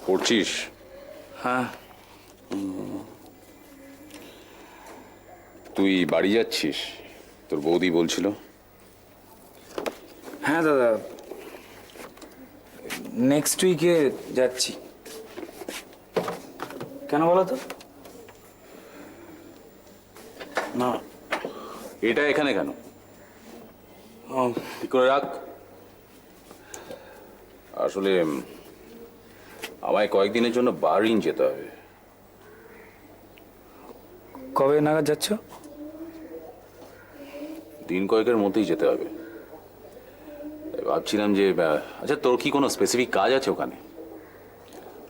পড়ছিস? হ্যাঁ। তুই বাড়ি যাচ্ছিস? তোর বৌদি বলছিল। হ্যাঁ দাদা, নেক্সট উইকে যাচ্ছি। কেন বলো তো? না। এটা এখানে কেন? ও, ঠিক করে রাখ। আসলে আমায় কয়েকদিনের জন্য বাহরিন যেতে হবে। কবে নাগাদ যাচ্ছ? দিন কয়েকের মধ্যেই যেতে হবে। ভাবছিলাম যে আচ্ছা, তোর কি কোনো স্পেসিফিক কাজ আছে ওখানে?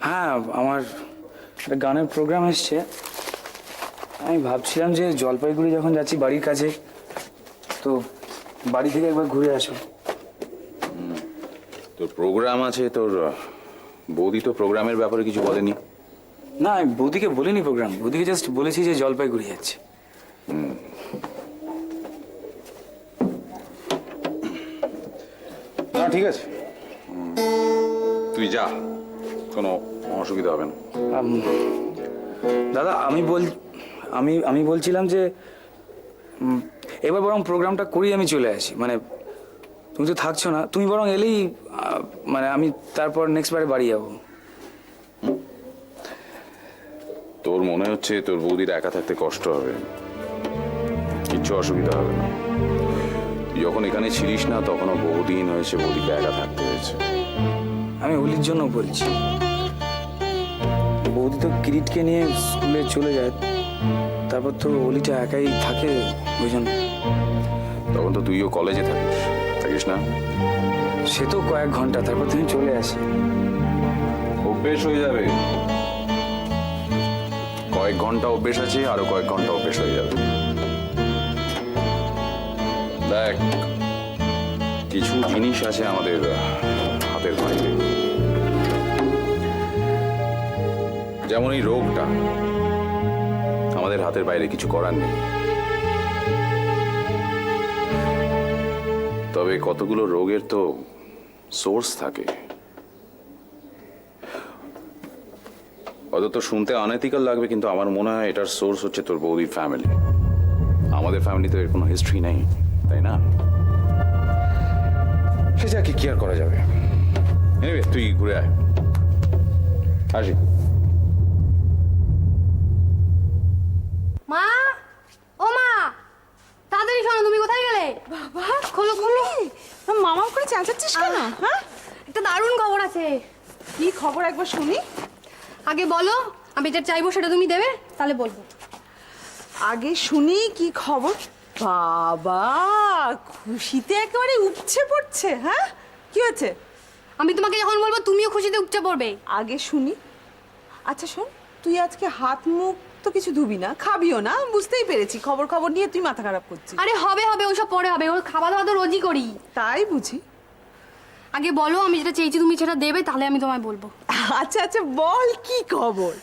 হ্যাঁ, আমার একটা গানের প্রোগ্রাম এসছে। আমি ভাবছিলাম যে জলপাইগুড়ি যখন যাচ্ছি বাড়ির কাছে, তো বাড়ি থেকে একবার ঘুরে আসো। তোর প্রোগ্রাম আছে? তোর বৌদি তো প্রোগ্রামের ব্যাপারে কিছু বলেনি? না, আমি বৌদিকে বলিনি প্রোগ্রাম, বৌদিকে জাস্ট বলেছি যে জলপাইগুড়ি যাচ্ছে। না ঠিক আছে, তুই যা, কোনো অসুবিধা হবে না। দাদা, আমি বলছিলাম যে এবার বরং প্রোগ্রামটা করি, আমি চলে আসি। মানে তুমি তো থাকছো না, তুমি বরং এলেই মানে আমি তারপর নেক্সট বারে বাড়ি যাবো। তোর মনে হচ্ছে তোর বৌদির একা থাকতে কষ্ট হবে। কিচ্ছু অসুবিধা হবে না। তুই যখন এখানে ছিলিস না তখনও বহুদিন হয়েছে বৌদিকে একা থাকতে হয়েছে। আমি অলির জন্য বলছি। বৌদি তো কিরিটকে নিয়ে স্কুলে চলে যায়, তারপর তো অলিটা একাই থাকে, ওই জন্য। তখন তো তুইও কলেজে থাকিস না? সে তো কয়েক ঘন্টা, তারপর তুমি চলে আসি। অভ্যেস হয়ে যাবে। কয়েক ঘন্টা অভ্যেস আছে, আরো কয়েক ঘন্টা অভ্যেস হয়ে যাবে। দেখ, কিছু জিনিস আছে আমাদের হাতের বাইরে, যেমন এই রোগটা আমাদের হাতের বাইরে, কিছু করার নেই। তবে কতগুলো রোগের তো সোর্স থাকে। হয়তো শুনতে আনএথিক্যাল লাগবে, কিন্তু আমার মনে হয় এটার সোর্স হচ্ছে তোর বৌদির ফ্যামিলি। আমাদের ফ্যামিলিতে এর কোনো হিস্ট্রি নেই, তাই না? সে যা, কি আর করা যাবে। এনিওয়ে, তুই ঘুরে আয়। আসি। মা, ও মা, তাড়াতাড়ি শোনো, তুমি কোথায় গেলে? বাবা, খোলো খোলো। মামা করে চেঁচাচ্ছিস কেন? হ্যাঁ, একটা দারুণ খবর আছে। কি খবর একবার শুনি। আগে বলো, আমি যেটা চাইবো সেটা তুমি দেবে, তাহলে বলবো। আগে শুনি কি খবর। বাবা, খুশিতে একেবারে উপচে পড়ছে। হ্যাঁ, কি হয়েছে? আমি তোমাকে যখন বলবো তুমিও খুশিতে উপচে পড়বে। আগে শুনি। আচ্ছা শোন, তুই আজকে হাত মুখ তো কিছু ধুবি না, খাবিও না, বুঝতেই পেরেছি। খবর নিয়ে তুই মাথা খারাপ করছিস। আরে হবে হবে, ওসব পরে হবে। ও খাওয়া দাওয়া তো রোজই করি। তাই বুঝি? আগে বলো, আমি যেটা চেয়েছি তুমি সেটা দেবে, তাহলে আমি তোমায় বলবো। আচ্ছা আচ্ছা, বল কি খবর।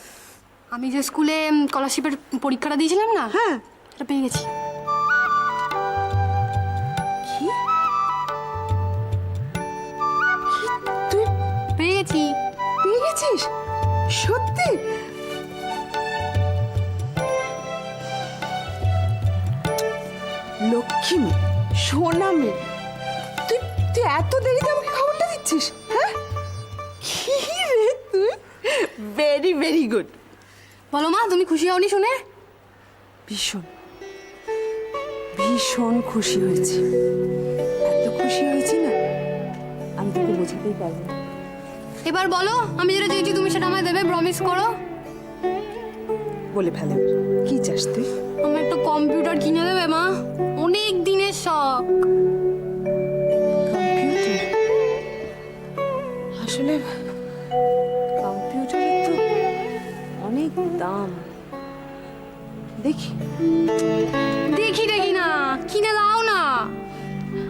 আমি যে স্কুলে স্কলারশিপের পরীক্ষাটা দিয়েছিলাম না, হ্যাঁ, এটা পেয়ে গেছি। কি? তুই পেয়ে গেছি। পেয়ে গেছিস? সত্যি? লক্ষ্মী মেয়ে, সোনা মেয়ে, তুই তুই এত দেরিতে আমাকে খবরটা দিচ্ছিস? হ্যাঁ, কি রে তুই? Very very good. বলো মা, তুমি খুশি হওনি শুনে? ভীষণ ভীষণ খুশি হয়েছি। এত খুশি হয়েছি না, আমি তোকে বোঝাতেই পারবো না। এবার বলো, আমি যেটা চেয়েছি তুমি সেটা আমায় দেবে, প্রমিস করো। বলে ফেলে, কি চাস তুই? আমার একটা কম্পিউটার কিনে দেবে মা, অনেক দিনের শখ। কম্পিউটার? আসলে কম্পিউটারের তো অনেক দাম। দেখি দেখি দেখি না, কিনে দাও না।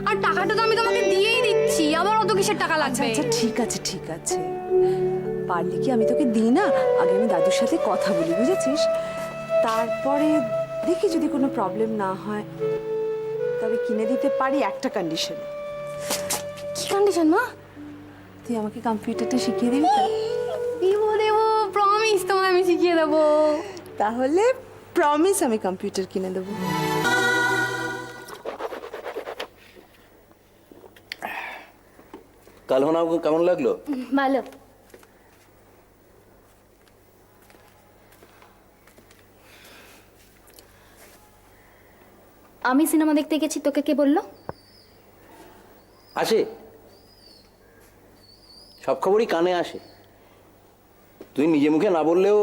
আর টাকাটা তো আমি তোমাকে দিয়েই দিচ্ছি, আবার অত কিসের টাকা লাগবে? আচ্ছা ঠিক আছে ঠিক আছে, পারলে কি আমি তোকে দিই না? আগে আমি দাদুর সাথে কথা বলি, বুঝেছিস? তারপরে দেখি যদি কোনো প্রবলেম না হয় তবে কিনে দিতে পারি, একটা কন্ডিশন। কি কন্ডিশন মা? তুই আমাকে কম্পিউটারটা শিখিয়ে দিবি তো? এই বলে প্রমিস তোমায় আমি শিখিয়ে দেবো। তাহলে প্রমিস আমি কম্পিউটার কিনে দেবো। কাল হোনা কেমন লাগলো? ভালো। আমি সিনেমা দেখতে গেছি, তোকে কে বললো? আসে, সব খবরই কানে আসে। তুই নিজে মুখে না বললেও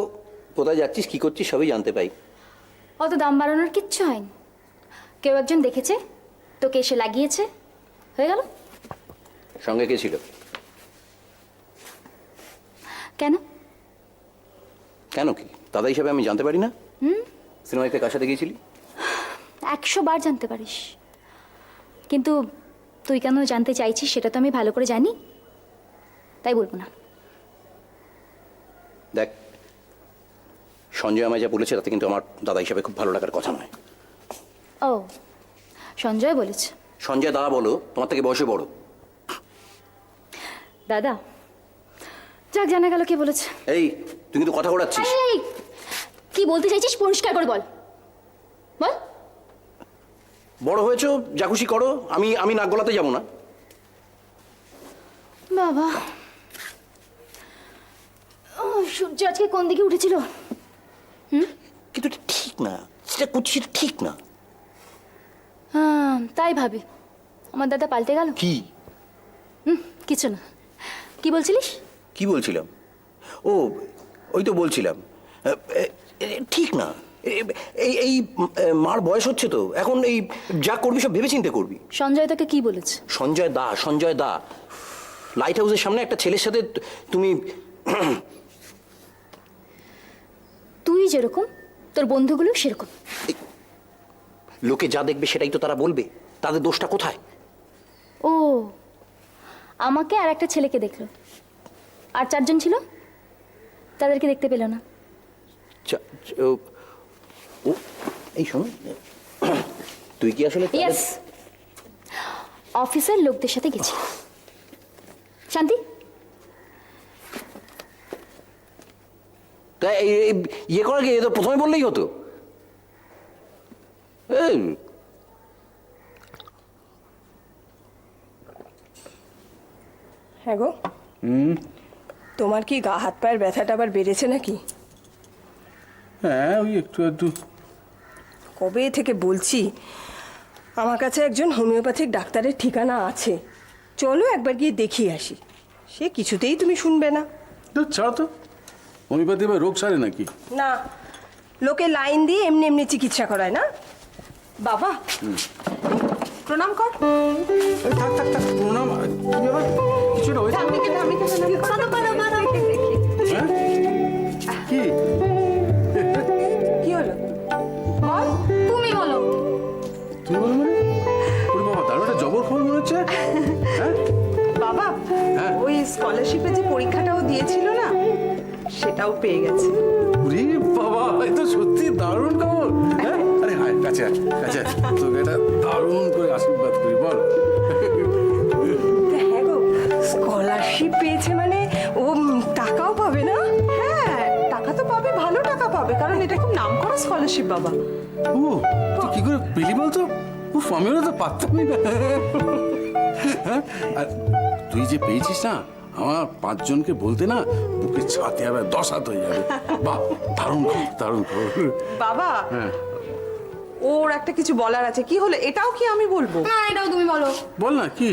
কোথায় যাচ্ছিস কি করছিস সবই জানতে পাই। অত দাম বাড়ানোর কিচ্ছু হয়নি। কেউ একজন দেখেছে, তোকে এসে লাগিয়েছে, হয়ে গেল। সঙ্গে কে ছিল? কেন? কেন কি দাদা হিসাবে আমি জানতে পারি না? সিনেমা দেখতে কার সাথে গিয়েছিলি? 100 বার জানতে পারিস, কিন্তু তুই কেন জানতে চাইছিস সেটা তো আমি ভালো করে জানি, তাই বলবো না। দেখ, সঞ্জয় আমায় যা বলেছে তাতে কিন্তু আমার দাদা হিসাবে খুব ভালো লাগার কথা নয়। ও, সঞ্জয় বলেছে? সঞ্জয় দাদা বলো, তোমার থেকে বয়সে বড়। দাদা, যাক জানা গেল কে বলেছে। এই তুই কিন্তু কথা ঘোরাচ্ছিস। এই, কি বলতে চাইছিস পরিষ্কার করে বল, বল। বড় হয়েছো, যা খুশি করো, আমি নাক গলাতে যাবো না। বাবা, ও সূর্য আজকে কোন দিকে উঠেছিল? কিন্তু এটা ঠিক না, সেটা করছিস সেটা ঠিক না। হ্যাঁ, তাই ভাবি। আমার দাদা পাল্টে গেল। কি? কিছু না। কি বলছিলিস? কি বলছিলাম? ও, ওই তো বলছিলাম ঠিক না। এই এই মার বয়স হচ্ছে তো, এখন এই যা করবি সব ভেবেচিন্তে করবি। সঞ্জয় তোকে কি বলেছে? সঞ্জয় দা লাইট হাউসের সামনে একটা ছেলের সাথে তুমি তুই যেরকম, তোর বন্ধুগুলো সেরকম। লোকে যা দেখবে সেটাই তো তারা বলবে, তাদের দোষটা কোথায়? ও, আমাকে আর একটা ছেলেকে দেখলো, আর 4 জন ছিল, তাদেরকে দেখতে পেল না। ও, এই শোন, তুই কি আসলে ইয়েস, অফিসের লোকদের সাথে গেছি। শান্তি, তা ইয়ে করার কি, তো প্রথমে বললেই হতো। হ্যাঁ গো, তোমার কি গা হাত পায়ের ব্যথাটা আবার বেড়েছে নাকি? হ্যাঁ, ওই একটু একটু। কবে থেকে বলছি আমার কাছে একজন হোমিওপ্যাথিক ডাক্তারের ঠিকানা আছে, চলো একবার গিয়ে দেখিয়ে আসি। সে কিছুতেই তুমি শুনবে না। তো ছাড়ো তো, হোমিওপ্যাথি বা রোগ সারে নাকি? না, লোকে লাইন দিয়ে এমনি এমনি চিকিৎসা করায় না। বাবা, প্রণাম কর। এই থাক থাক থাক, প্রণাম। কি ব্যাপার? কিছুটা হয়েছে? হ্যাঁ? কি? কি হলো বল। তুমি বলো। তুই বলো মানে? ওরে বাবা, দারুণ একটা জবর খবর মনে হচ্ছে। হ্যাঁ? বাবা, হ্যাঁ? ওই স্কলারশিপে যে পরীক্ষাটাও দিয়েছিল না, সেটাও পেয়ে গেছে। ওরে বাবা, এ তো সত্যি দারুণ খবর। হ্যাঁ? আরে হায়, কাছে আয়, কাছে আয়। তোকে এটা দারুণ করে আশীর্বাদ করি, বল। হ্যাঁ গো, স্কলারশিপ পেয়েছে মানে ও টাকাও পাবে না? হ্যাঁ, টাকা তো পাবে, ভালো টাকা পাবে, কারণ এটা খুব নামকরা স্কলারশিপ বাবা। ও, তুই কি করে পেলি বলতো? উফ, আমিও তো পারতামই না। হ্যাঁ, আর তুই যে পেয়েছিস না, আমার 5 জনকে বলতে না বুকে ছাতে আবার 10 হাত হয়ে যাবে। বাহ, দারুণ খবর, দারুণ খবর। বাবা, হ্যাঁ, ওর একটা কিছু বলার আছে। কি হলো? এটাও কি আমি বলবো? না, এটাও তুমি বলো। বল না কি?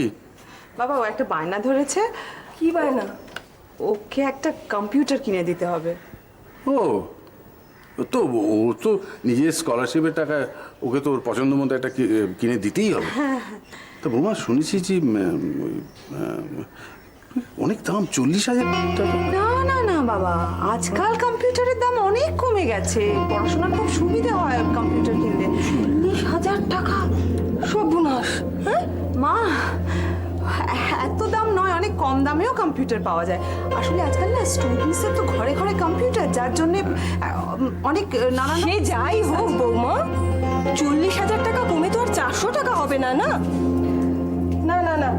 বাবা, ও একটা বায়না ধরেছে। কি বায়না? ওকে একটা কম্পিউটার কিনে দিতে হবে। ও তো, ও তো নিজের স্কলারশিপের টাকা, ওকে তো ওর পছন্দ মতো একটা কিনে দিতেই হবে। তা বৌমা, শুনেছি যে অনেক দাম, 40,000 টাকা। না না না বাবা, আজকাল কম্পিউটারের দাম অনেক কমে গেছে, পড়াশোনার খুব সুবিধা হয় কম্পিউটার কিনলে। 40,000 টাকা? সর্বনাশ। হ্যাঁ মা, এত দাম নয়, অনেক কম দামেও কম্পিউটার পাওয়া যায়। আসলে আজকাল না স্টুডেন্টসের তো ঘরে ঘরে কম্পিউটার, যার জন্যে অনেক নানান। সে যাই হোক বৌমা, 40,000 টাকা কমে তো আর 400 টাকা হবে না। না না না না,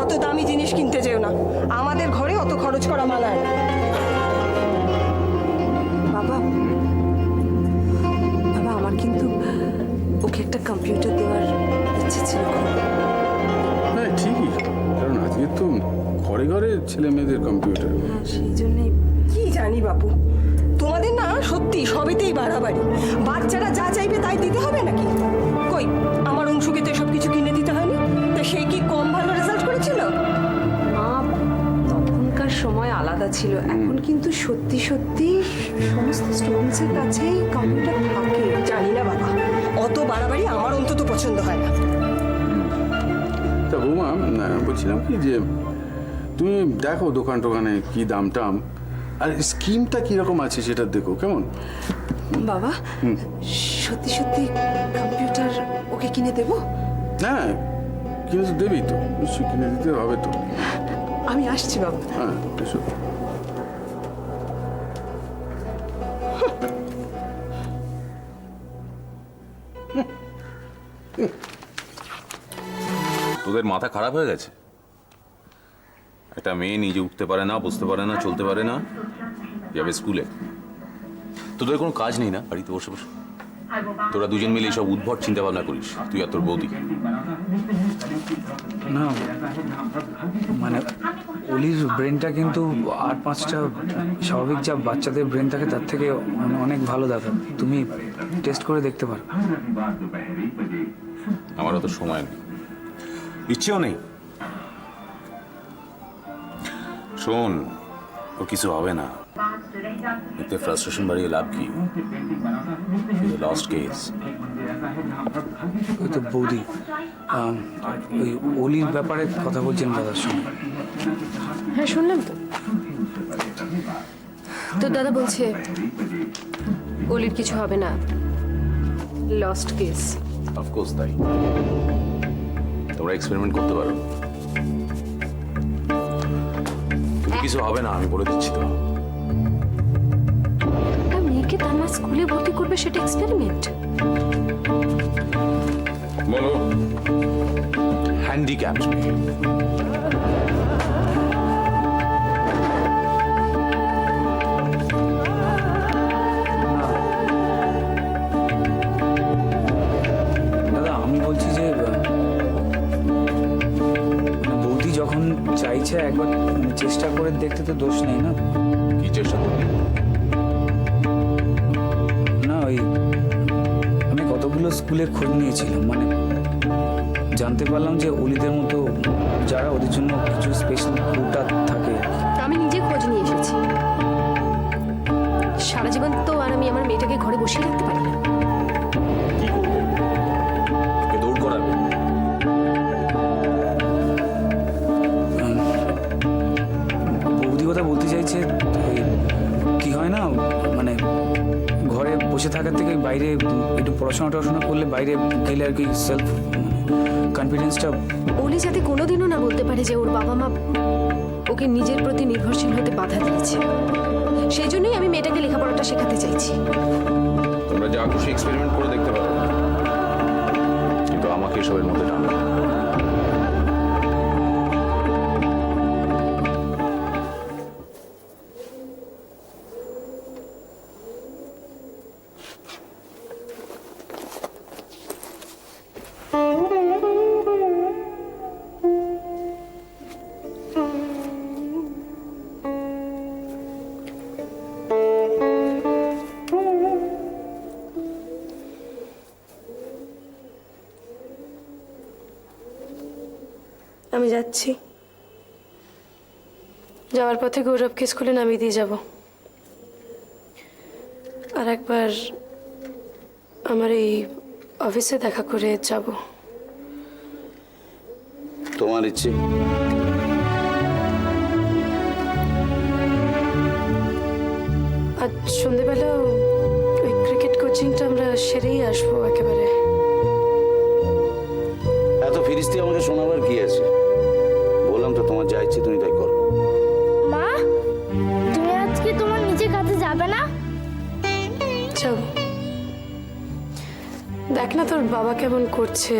অত দামি জিনিস কিনতে যেও না, আমাদের ঘরে অত খরচ করা মানায় না। কম্পিউটার দেওয়ার ইচ্ছে ছিল খুব। হ্যাঁ ঠিকই, কারণ আজকে তো ঘরে ঘরে ছেলে মেয়েদের কম্পিউটার। হ্যাঁ, সেই জন্যই। কি জানি বাপু, তোমাদের না সত্যি সবেতেই বাড়াবাড়ি। বাচ্চারা যা চাইবে তাই দিতে হবে নাকি? কই, আমার অংশুকে তো এসব কিছু কিনে দিতে হয়নি, তা সেই কি কম ভালো রেজাল্ট করেছিল? মা, তখনকার সময় আলাদা ছিল, এখন কিন্তু সত্যি সত্যি সমস্ত স্টুডেন্টসের কাছেই কম্পিউটার থাকে। জানি না বাবা, অত বাড়াবাড়ি আমার অন্তত পছন্দ হয় না। তা বৌমা, বলছিলাম কি যে তুমি দেখো দোকান টোকানে কি দাম টাম, আর স্কিমটা কিরকম আছে সেটা দেখো কেমন। বাবা, সত্যি সত্যি কম্পিউটার ওকে কিনে দেবো? হ্যাঁ কিনে তো দেবেই তো, নিশ্চয়ই কিনে দিতে হবে তো। আমি আসছি বাবা। হ্যাঁ এসো। তোদের মাথা খারাপ হয়ে গেছে? একটা মেয়ে নিজে উঠতে পারে না, বসতে পারে না, চলতে পারে না, যাবে স্কুলে। তোদের কোনো কাজ নেই না বাড়িতে বসে বসে? তোরা দুজন মিলে সব উদ্ভট চিন্তা ভাবনা করিস, তুই আর তোর বৌদি। না মানে অলির ব্রেনটা কিন্তু আর 5টা স্বাভাবিক যা বাচ্চাদের ব্রেন থাকে তার থেকে অনেক ভালো দাদা। তুমি টেস্ট করে দেখতে পারো। আমার অত সময় নেই, ইচ্ছেও নেই। শোন, ও কিছু হবে না, এতে ফ্রাস্ট্রেশন বাড়িয়ে লাভ কি? Last case. ওই তো বৌদি ওই অলির ব্যাপারে কথা বলছেন দাদার সঙ্গে। হ্যাঁ শুনলাম তো, তোর দাদা বলছে অলির কিছু হবে না, লস্ট কেস। অফকোর্স তাই, তোমরা এক্সপেরিমেন্ট করতে পারো, কিন্তু কিছু হবে না, আমি বলে দিচ্ছি তো। একটা মেয়েকে তার মা স্কুলে ভর্তি করবে, সেটা এক্সপেরিমেন্ট? বলো, হ্যান্ডিক্যাপড মেয়ে। দাদা আমি বলছি যে বৌদি যখন চাইছে একবার চেষ্টা করে দেখতে তো দোষ নেই না? কি চেষ্টা করবি? না ওই আমি কতগুলো স্কুলে খোঁজ নিয়েছিলাম, মানে জানতে পারলাম যে অলিদের মতো যারা ওদের জন্য কিছু স্পেশাল কোটা থাকে। আমি নিজে খোঁজ নিয়ে এসেছি। সারা জীবন তো আর আমি আমার মেয়েটাকে ঘরে বসিয়ে রাখতে পারি না। কি করবে? ওকে দৌড় করাবে? বৌদি কথা বলতে চাইছে ওই কি হয় না, মানে ঘরে বসে থাকার থেকে বাইরে একটু পড়াশোনা টড়াশোনা করলে বাইরে গেলে আর কি সেলফ কনফিডেন্সটা। অলি যাতে কোনোদিনও না বলতে পারে যে ওর বাবা মা ওকে নিজের প্রতি নির্ভরশীল হতে বাধা দিয়েছে, সেই জন্যই আমি মেয়েটাকে লেখাপড়াটা শেখাতে চাইছি। তোমরা যা খুশি এক্সপেরিমেন্ট করে দেখতে পারো, কিন্তু আমাকে এসবের মধ্যে টানো। আমি যাচ্ছি, যাওয়ার পথে গৌরবকে স্কুলে নামিয়ে দিয়ে যাব, আর একবার আমার এই অফিসে দেখা করে যাব। তোমার ইচ্ছে। আজ সন্ধেবেলা ওই ক্রিকেট কোচিংটা আমরা সেরেই আসবো একেবারে। এত ফিরিস্তি আমাকে শোনাবার কি আছে? বললাম তো তোমার যা ইচ্ছে তুমি তাই করো। মা, তুমি আজকে তোমার নিজের কাছে যাবে না? যাও, দেখ না তোর বাবা কেমন করছে,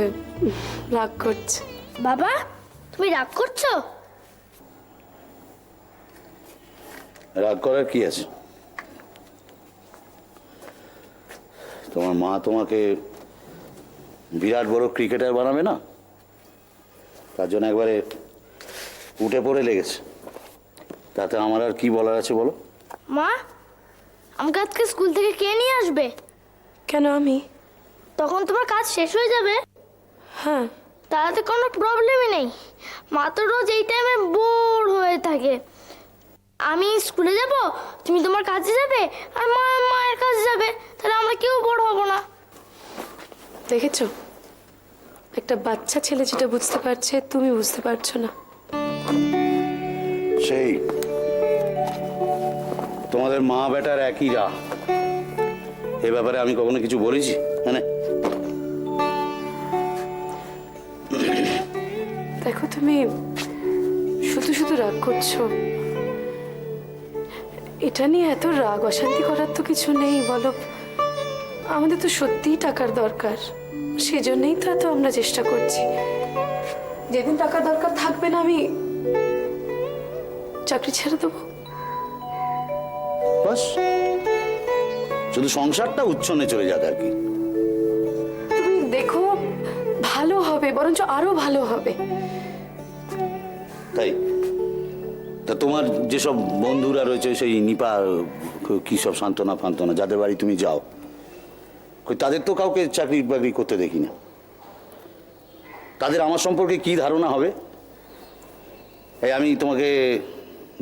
রাগ করছে। বাবা, তুমি রাগ করছো? রাগ করার কি আছে? তোমার মা তোমাকে বিরাট বড় ক্রিকেটার বানাবে না, তার জন্য একবারে উঠে পড়ে লেগেছে। তাতে আমার আর কি বলার আছে বলো? মা, আমাকে আজকে স্কুল থেকে কে নিয়ে আসবে? কেন আমি? তখন তোমার কাজ শেষ হয়ে যাবে। হ্যাঁ, তাতে কোনো প্রবলেমই নেই। মা তো রোজ এই টাইমে বোর হয়ে থাকে। আমি স্কুলে যাব, তুমি তোমার কাজে যাবে, আর মা মায়ের কাছে যাবে, তাহলে আমরা কেউ বোর হব না। দেখেছো, একটা বাচ্চা ছেলে যেটা বুঝতে পারছে তুমি বুঝতে পারছো না। সেই তোমাদের মা বেটার একই রাহ। এ ব্যাপারে আমি কখনো কিছু বলেছি? হ্যাঁ, দেখো, তুমি শুধু শুধু রাগ করছো। এটা নিয়ে এত রাগ অশান্তি করার তো কিছু নেই, বলো। আমাদের তো সত্যিই টাকার দরকার, সেজন্যই তো এত আমরা চেষ্টা করছি। যেদিন টাকার দরকার থাকবে না, আমি চাকরি ছেড়ে দেবো। বাস, শুধু সংসারটা উচ্ছন্নে চলে যাক আর কি। তুমি দেখো, ভালো হবে, বরঞ্চ আরো ভালো হবে। তাই? তা তোমার যেসব বন্ধুরা রয়েছে, সেই নিপা, কি সব সান্ত্বনা ফান্তনা, যাদের বাড়ি তুমি যাও, তাদের তো কাউকে চাকরি বাকরি করতে দেখি না। তাদের আমার সম্পর্কে কি ধারণা হবে? এই আমি তোমাকে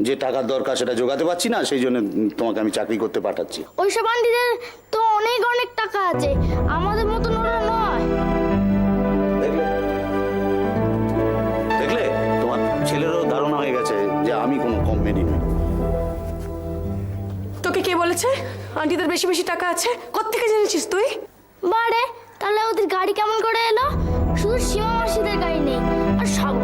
যে টাকার দরকার সেটা জোগাতে পারছি না, সেই জন্য তোমাকে আমি চাকরি করতে পাঠাচ্ছি। ওইসব আন্টিদের তো অনেক অনেক টাকা আছে, আমাদের মতন ওরা নয়। দেখলে দেখলে তোমার ছেলেরও ধারণা হয়ে গেছে যে আমি কোনো কম মেনি নই। তোকে কে বলেছে আন্টিদের বেশি বেশি টাকা আছে? কোত্থেকে জেনেছিস তুই? বারে, তাহলে ওদের গাড়ি কেমন করে এলো? শুধু সীমা মাসিদের গাড়ি নেই, আর সব